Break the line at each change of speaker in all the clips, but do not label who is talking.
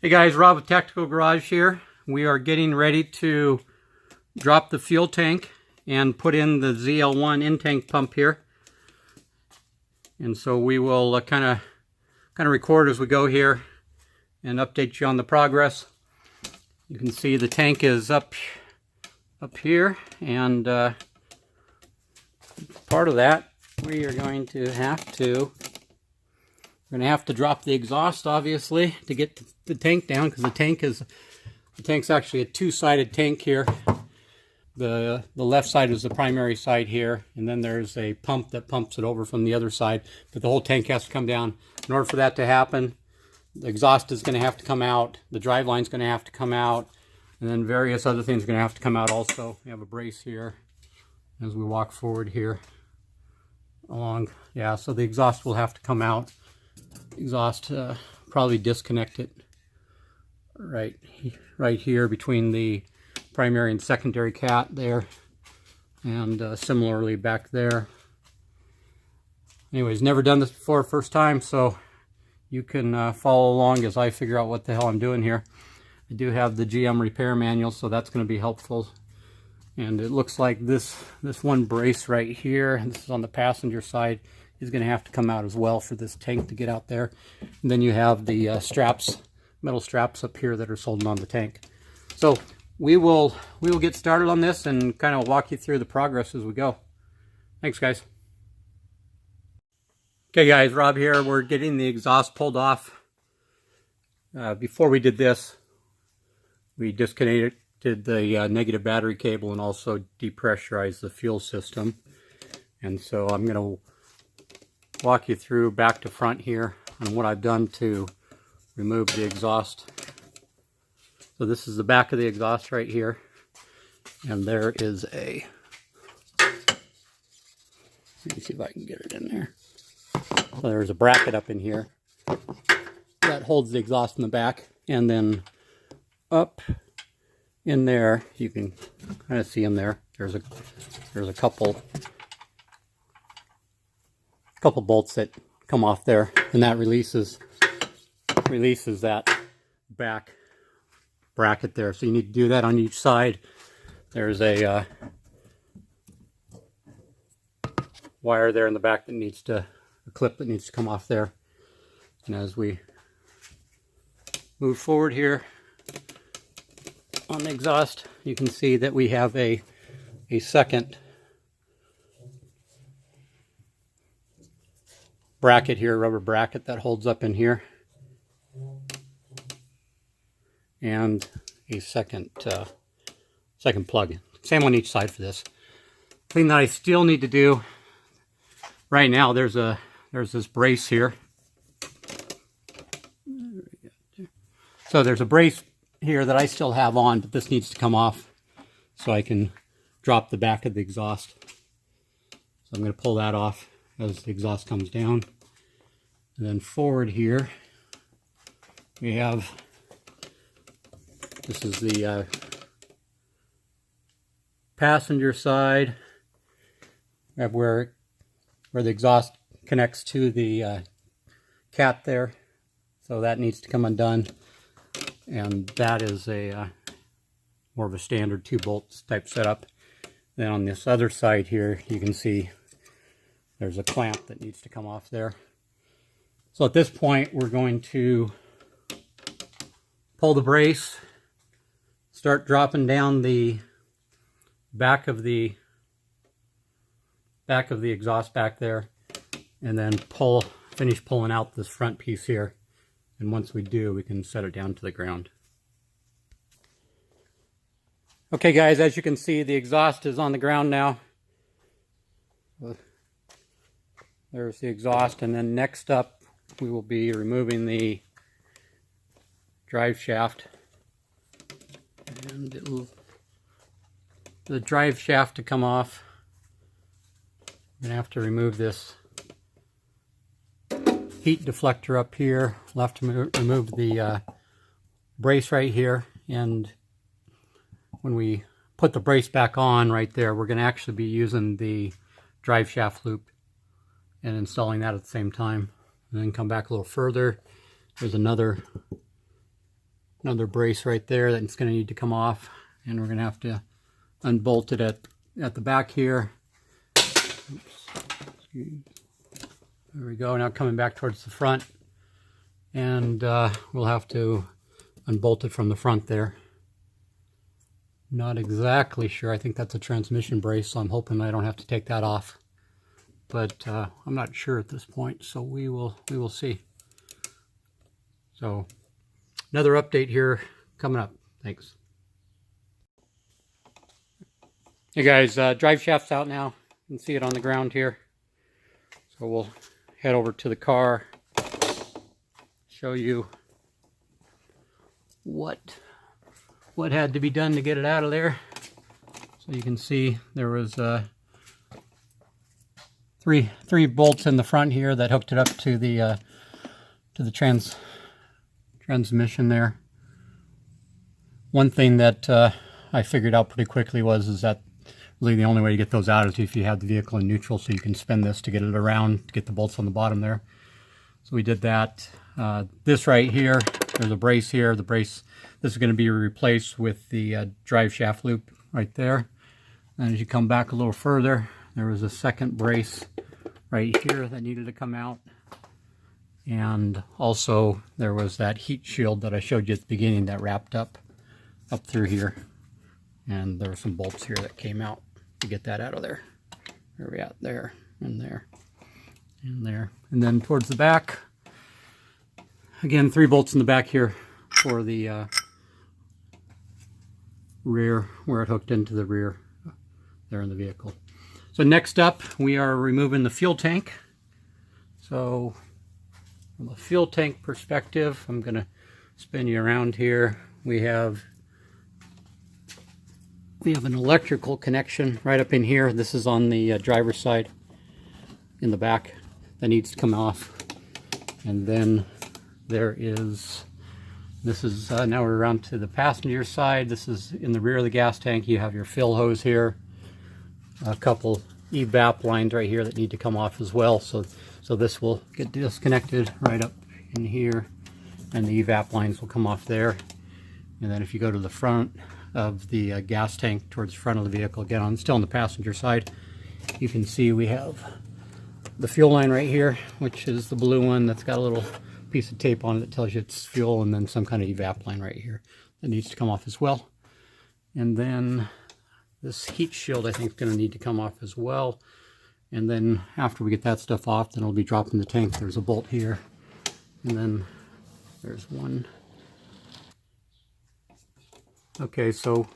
Hey guys, Rob with Tactical Garage here. We are getting ready to drop the fuel tank and put in the ZL1 in-tank pump here. And so we will kind of record as we go here and update you on the progress. You can see the tank is up here, and part of that we are going to have to drop the exhaust, obviously, to get the tank down, because the tank's actually a two-sided tank here. The left side is the primary side here, and then there's a pump that pumps it over from the other side, but the whole tank has to come down. In order for that to happen, the exhaust is going to have to come out, the drive line is going to have to come out, and then various other things are going to have to come out also. We have a brace here as we walk forward here along. Yeah, so the exhaust will have to come out. Exhaust, probably disconnect it right here between the primary and secondary cat there, and similarly back there. Anyways, never done this before, first time, so you can follow along as I figure out what the hell I'm doing here. I do have the GM repair manual, so that's going to be helpful. And it looks like this one brace right here, and this is on the passenger side, is going to have to come out as well for this tank to get out there. And then you have the straps, metal straps up here that are holding on the tank. So we will get started on this and kind of walk you through the progress as we go. Thanks, guys. Okay, guys, Rob here. We're getting the exhaust pulled off. Before we did this, we disconnected the negative battery cable and also depressurized the fuel system. And so I'm going to walk you through back to front here on what I've done to remove the exhaust. So this is the back of the exhaust right here, and there is a, let me see if I can get it in there. So there's a bracket up in here that holds the exhaust in the back, and then up in there you can kind of see them there. There's a couple bolts that come off there, and that releases that back bracket there. So you need to do that on each side. There's a wire there in the back that needs to, a clip that needs to come off there. And as we move forward here on the exhaust, you can see that we have a second bracket here, rubber bracket that holds up in here, and a second plug. Same on each side for this. Thing that I still need to do right now, there's this brace here. So there's a brace here that I still have on, but this needs to come off so I can drop the back of the exhaust. So I'm going to pull that off as the exhaust comes down. And then forward here, we have, this is the passenger side, where the exhaust connects to the cat there. So that needs to come undone. And that is a more of a standard 2-bolt type setup. Then on this other side here, you can see there's a clamp that needs to come off there. So at this point, we're going to pull the brace, start dropping down the back of the exhaust back there, and then finish pulling out this front piece here. And once we do, we can set it down to the ground. Okay, guys, as you can see, the exhaust is on the ground now. There's the exhaust, and then next up, we will be removing the drive shaft. And the drive shaft to come off, I'm going to have to remove this heat deflector up here. We'll have to remove the brace right here, and when we put the brace back on right there, we're going to actually be using the drive shaft loop and installing that at the same time. And then come back a little further. There's another another brace right there that's going to need to come off, and we're going to have to unbolt it at the back here. Oops. There we go. Now coming back towards the front, and we'll have to unbolt it from the front there. Not exactly sure. I think that's a transmission brace, so I'm hoping I don't have to take that off. But I'm not sure at this point, so we will see. So another update here coming up. Thanks. Hey guys, drive shaft's out now. You can see it on the ground here. So we'll head over to the car, show you what had to be done to get it out of there. So you can see there was three bolts in the front here that hooked it up to the transmission there. One thing that I figured out pretty quickly is that really the only way to get those out is if you have the vehicle in neutral, so you can spin this to get it around to get the bolts on the bottom there. So we did that. This right here, there's a brace here. The brace, this is going to be replaced with the drive shaft loop right there. And as you come back a little further, there was a second brace right here that needed to come out. And also there was that heat shield that I showed you at the beginning that wrapped up through here. And there were some bolts here that came out to get that out of there. Where are we at? There, and there, and there. And then towards the back, again, 3 bolts in the back here for the rear, where it hooked into the rear there in the vehicle. So next up, we are removing the fuel tank. So from a fuel tank perspective, I'm going to spin you around here. We have an electrical connection right up in here. This is on the driver's side in the back that needs to come off. And then there is, this is, now we're around to the passenger side. This is in the rear of the gas tank. You have your fill hose here. A couple evap lines right here that need to come off as well. So this will get disconnected right up in here, and the evap lines will come off there. And then if you go to the front of the gas tank towards the front of the vehicle, again, still on the passenger side, you can see we have the fuel line right here, which is the blue one that's got a little piece of tape on it that tells you it's fuel, and then some kind of evap line right here that needs to come off as well. And then this heat shield I think is going to need to come off as well. And then after we get that stuff off, then it'll be dropped in the tank. There's a bolt here, and then there's one. Okay, so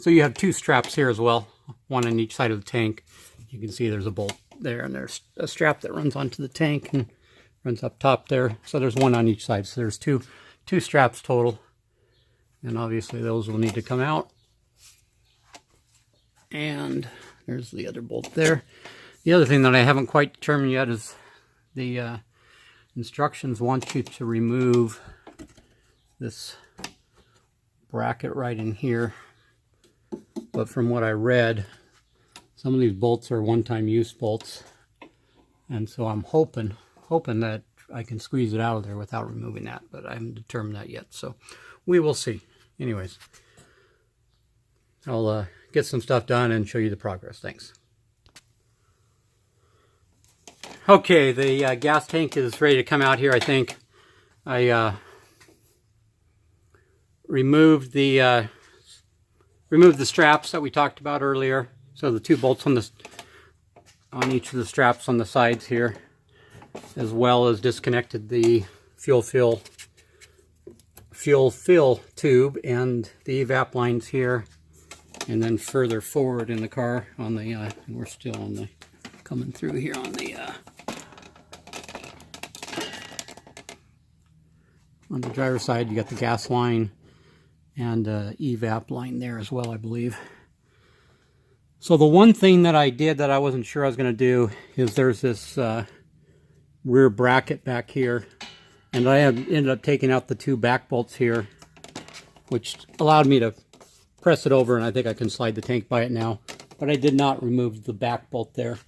you have 2 straps here as well, one on each side of the tank. You can see there's a bolt there, and there's a strap that runs onto the tank and runs up top there. So there's one on each side. So there's two straps total, and obviously those will need to come out. And there's the other bolt there. The other thing that I haven't quite determined yet is the instructions want you to remove this bracket right in here, but from what I read, some of these bolts are one-time use bolts, and so I'm hoping that I can squeeze it out of there without removing that, but I haven't determined that yet, so we will see. Anyways, I'll get some stuff done and show you the progress. Thanks. Okay, the gas tank is ready to come out here. I think I removed the straps that we talked about earlier. So the 2 bolts on each of the straps on the sides here, as well as disconnected the fuel fill tube and the evap lines here. And then further forward in the car on the and we're still on the coming through here on the driver's side, you got the gas line and evap line there as well, I believe. So the one thing that I did that I wasn't sure I was going to do is there's this rear bracket back here, and I ended up taking out the 2 back bolts here, which allowed me to press it over, and I think I can slide the tank by it now, but I did not remove the back bolt there.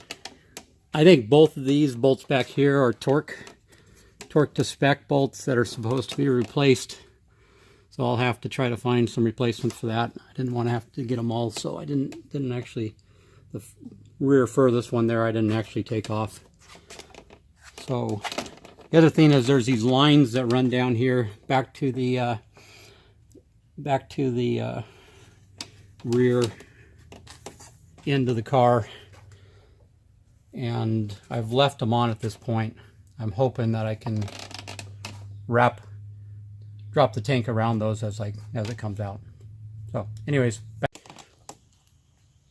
I think both of these bolts back here are torque to spec bolts that are supposed to be replaced. So I'll have to try to find some replacements for that. I didn't want to have to get them all, so I didn't actually, the rear furthest one there I didn't actually take off. So the other thing is there's these lines that run down here back to the rear end of the car, and I've left them on at this point. I'm hoping that I can drop the tank around those as it comes out. So anyways,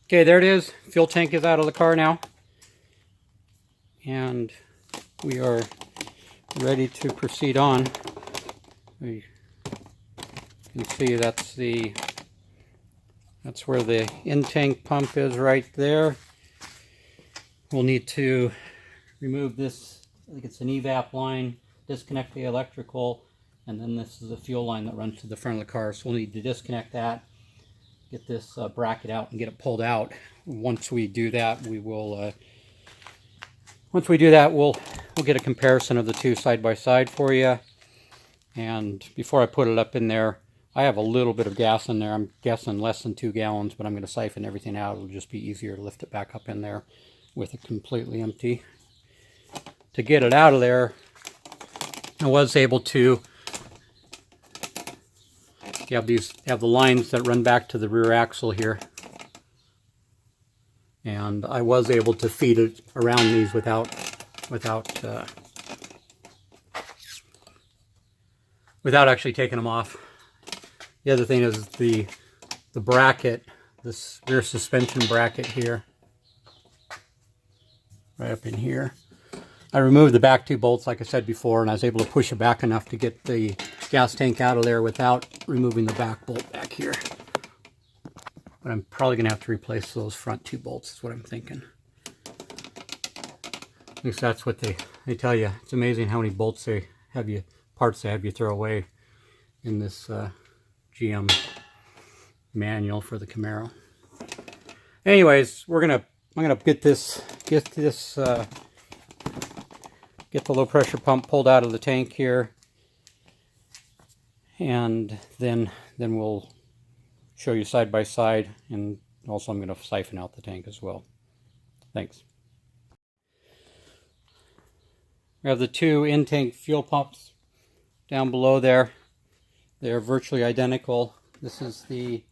okay, there it is. Fuel tank is out of the car now, and we are ready to proceed on. You can see that's where the in-tank pump is, right there. We'll need to remove this, I think it's an evap line, disconnect the electrical, and then this is a fuel line that runs to the front of the car. So we'll need to disconnect that, get this bracket out and get it pulled out. Once we do that, we'll get a comparison of the two side by side for you. And before I put it up in there, I have a little bit of gas in there. I'm guessing less than 2 gallons, but I'm going to siphon everything out. It'll just be easier to lift it back up in there with it completely empty. To get it out of there, I was able to have the lines that run back to the rear axle here, and I was able to feed it around these without actually taking them off. The other thing is the bracket, this rear suspension bracket here, right up in here. I removed the back 2 bolts like I said before, and I was able to push it back enough to get the gas tank out of there without removing the back bolt back here. But I'm probably going to have to replace those front 2 bolts, is what I'm thinking. At least that's what they tell you. It's amazing how many bolts they have you, parts they have you throw away in this GM manual for the Camaro. Anyways, I'm gonna get the low pressure pump pulled out of the tank here, and then we'll show you side by side, and also I'm going to siphon out the tank as well. Thanks. We have the 2 in-tank fuel pumps down below there. They're virtually identical. This is the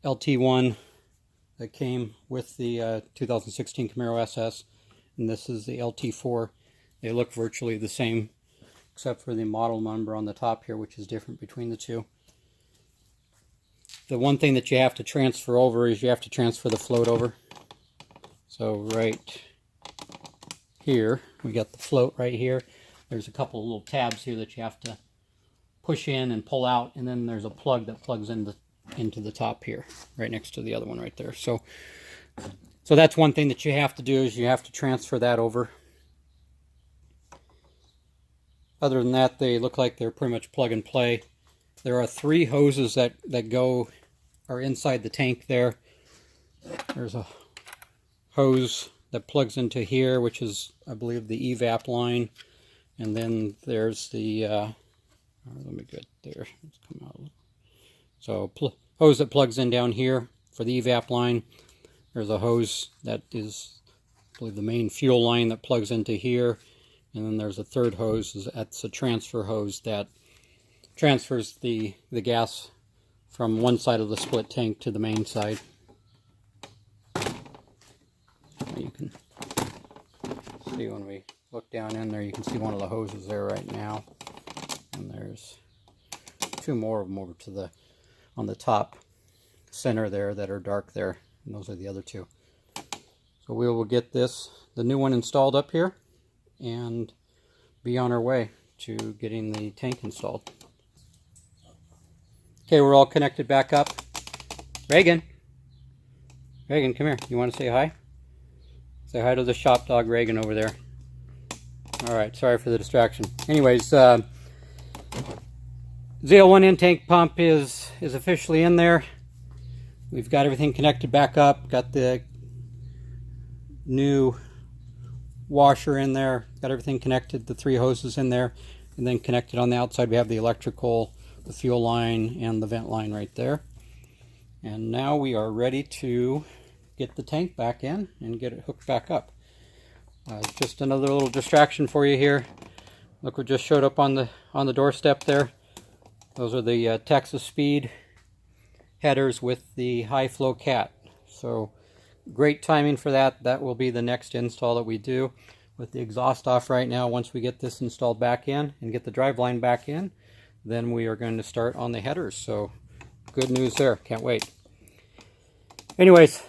LT1 that came with the 2016 Camaro SS, and this is the LT4. They look virtually the same, except for the model number on the top here, which is different between the 2. The one thing that you have to transfer over is you have to transfer the float over. So right here, we got the float right here. There's a couple of little tabs here that you have to push in and pull out, and then there's a plug that plugs into the top here, right next to the other one right there. So that's one thing that you have to do, is you have to transfer that over. Other than that, they look like they're pretty much plug and play. There are 3 hoses that are inside the tank there. There's a hose that plugs into here, which is, I believe, the evap line. And then there's the, let me get there. Let's come out. So hose that plugs in down here for the evap line. There's a hose that is, I believe, the main fuel line that plugs into here. And then there's a third hose, that's a transfer hose that transfers the gas from one side of the split tank to the main side. You can see when we look down in there, you can see one of the hoses there right now. And there's 2 more of them over to on the top center there that are dark there. And those are the other 2. So we will get the new one installed up here and be on our way to getting the tank installed. Okay, we're all connected back up. Reagan, come here. You want to say hi? Say hi to the shop dog, Reagan, over there. Alright, sorry for the distraction. Anyways, ZL1 in-tank pump is officially in there. We've got everything connected back up. Got the new washer in there. Got everything connected, the 3 hoses in there. And then connected on the outside, we have the electrical the fuel line and the vent line right there. And now we are ready to get the tank back in and get it hooked back up. Just another little distraction for you here. Look what just showed up on the doorstep there. Those are the Texas Speed headers with the high flow cat. So great timing for that. That will be the next install that we do. With the exhaust off right now, once we get this installed back in and get the driveline back in, then we are going to start on the headers. So good news there. Can't wait. Anyways,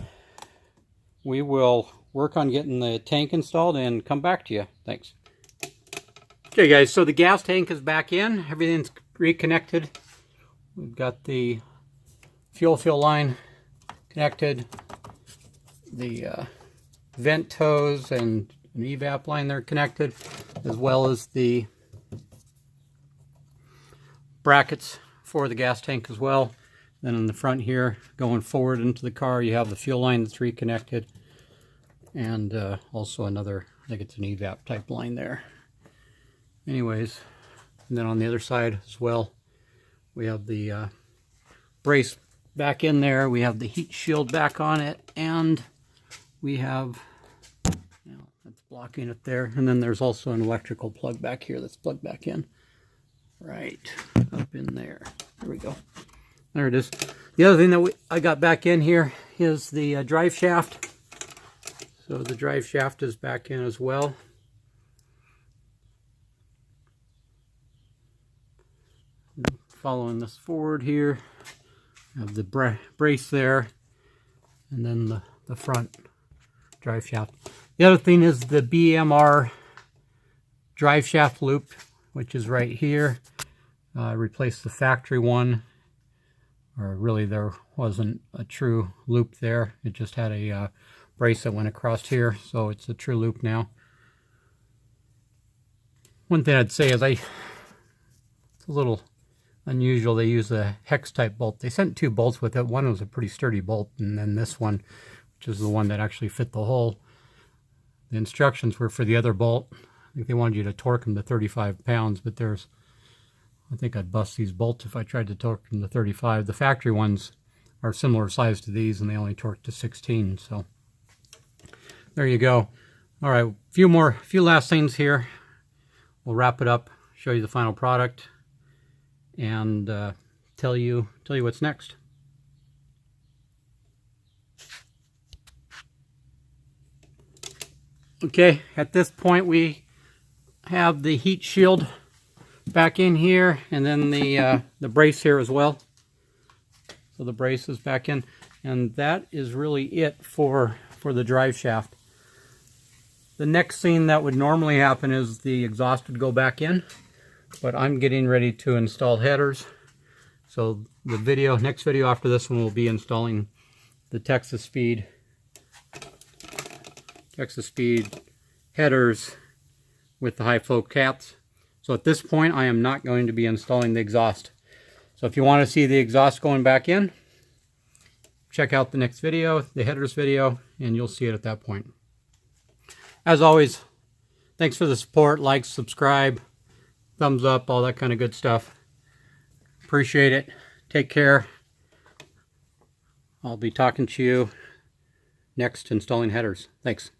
we will work on getting the tank installed and come back to you. Thanks. Okay guys, so the gas tank is back in. Everything's reconnected. We've got the fuel line connected, the vent hose and an evap line there connected, as well as the brackets for the gas tank as well. Then in the front here, going forward into the car, you have the fuel line that's reconnected, and also another, I think it's an evap type line there. Anyways, and then on the other side as well, we have the brace back in there, we have the heat shield back on it, and we have, that's blocking it there, and then there's also an electrical plug back here that's plugged back in, right up in there. There we go. There it is. The other thing that I got back in here is the drive shaft. So the drive shaft is back in as well. Following this forward here, have the brace there, and then the front drive shaft. The other thing is the BMR drive shaft loop, which is right here. Replaced the factory one, or really there wasn't a true loop there. It just had a brace that went across here, so it's a true loop now. One thing I'd say is it's a little unusual. They use a hex type bolt. They sent two bolts with it. One was a pretty sturdy bolt, and then this one, which is the one that actually fit the hole. The instructions were for the other bolt. I think they wanted you to torque them to 35 pounds, but I think I'd bust these bolts if I tried to torque them to 35. The factory ones are similar size to these, and they only torque to 16. So there you go. All right, a few last things here. We'll wrap it up, show you the final product, and tell you what's next. Okay, at this point we have the heat shield back in here, and then the brace here as well. So the brace is back in, and that is really it for the drive shaft. The next thing that would normally happen is the exhaust would go back in, but I'm getting ready to install headers. So the next video after this one will be installing the Texas Speed headers with the high flow caps. So at this point I am not going to be installing the exhaust. So if you want to see the exhaust going back in, check out the next video, the headers video, and you'll see it at that point. As always, thanks for the support. Like, subscribe, thumbs up, all that kind of good stuff. Appreciate it. Take care. I'll be talking to you next installing headers. Thanks.